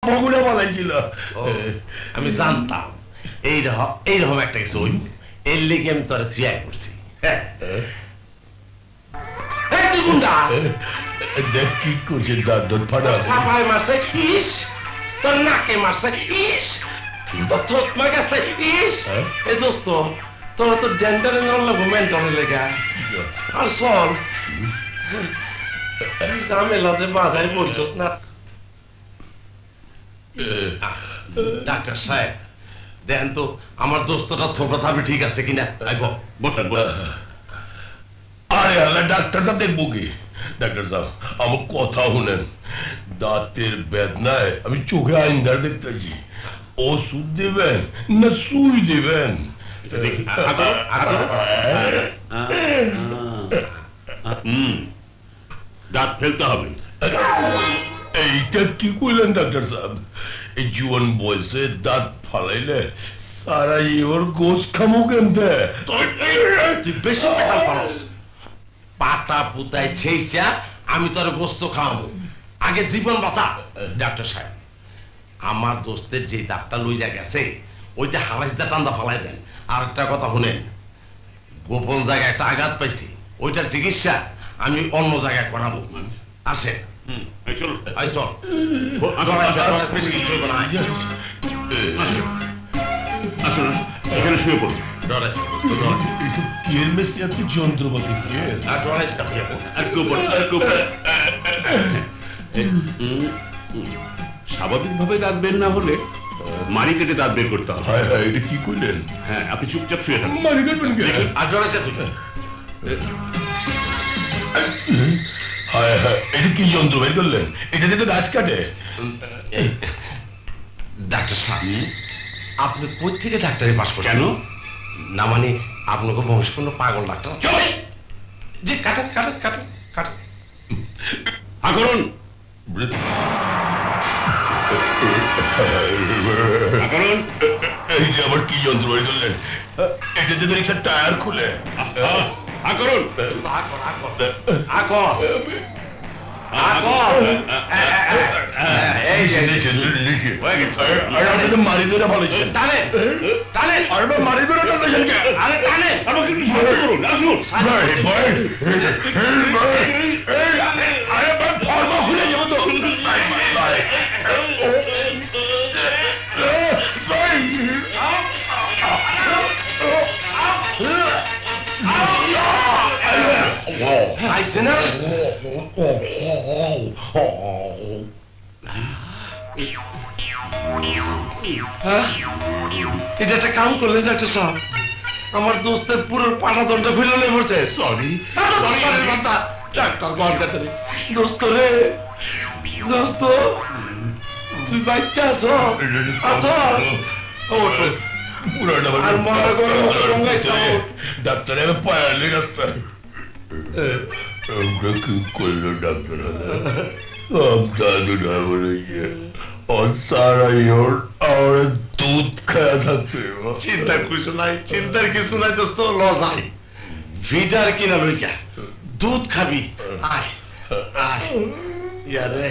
বগুড়া বলাইছিল আমি জানতাম এইরকম একটা কিছু হইব এর লেগে আমি তোরা থ্রিয়াই করছি তুই গুন্ডা দেখ কি করছে দাঁত ফাটা সাপায় মারছে ইস তোর নাকে মারছে ইস তোর থোত মারছে ইস এ দোস্ত তোরা তো ডেন্টারে নড়লে মেন্টনে লেগা আর চল ঝামেলাতে বাধাই পড়ছস না ডাক্তার সাহেব দেখেন তো আমার দোস্তটা থোপড়া থাকবে ঠিক আছে কিনা বসেন বসেন আরে আল্লাহ ডাক্তার সাহেব দেখবো কি ডাক্তার সাহেব আমার কথা শুনেন দাঁতের বেদনায় আমি চোখে আইনদার দেখতেছি ওষুধ দেবেন না সুই দেবেন দাঁত ফেলতে হবে এইটা কি কইলেন ডাক্তার সাহেব এই জীবন বয়সে দাঁত ফালাইলে সারা ওর গোস খামো কেমতে তুই বেশি পেটাল পারস পাটা পুতায় ছেইছা আমি তোর গোস্ত খাওয়াবো আগে জীবন বাঁচা ডাক্তার সাহেব আমার দোস্তের যে দাঁতটা লইয়া গেছে ওইটা হারাইটা টান্দা ফালাই দেন আর একটা কথা শুনেন গোপন জায়গায় একটা আঘাত পাইছি ওইটার চিকিৎসা আমি অন্য জায়গায় করাবো আসে চল বেশি কিছু হবে না আসুন এখানে শুয়ে পড়ুন যন্ত্রপাতি স্বাভাবিকভাবে দাঁত বের না হলে মারি কেটে দাঁত বের করতে হবে এটা কি করলেন হ্যাঁ আপনি চুপচাপ শুয়ে থাকুন মারি কাটবেন এটা কি যন্ত্র বের করলেন এটা দিয়ে তো গাছ কাটে ডাক্তার সাহেব আপনি কই থেকে ডাক্তারি পাস করছেন কেন না মানে আপনাকে বংশ কোনো পাগল ডাক্তার চলে জি কাটেন কাটেন কাটেন কাটেন করুন এই যে আবার কি যন্ত্র বের করলেন এটা দিয়ে রিক্সার টায়ার খুলে করুন মারি ধরে বলেছেন মারি ধরে খুলে যাবো তো আইসে না এটা একটা কাম করলেন ডাক্তার সাহেব আমার দোস্তের পুরো পাটাদণ্ড খুলে পড়ছে সরি ডাক্তার গড়কাতারি দোস্ত রে দোস্ত তুই বাচ্চা আছো ডাক্তার পায়ালি রাস্তায় কি করলো ডাক্তার দুধ খাওয়া থাকছে চিন্তার কিছু নাই চিন্তার কিছু নাই দোস্ত লজাই ভিটার কিনা লইকা দুধ খাবি আয় আয় ইয়ারে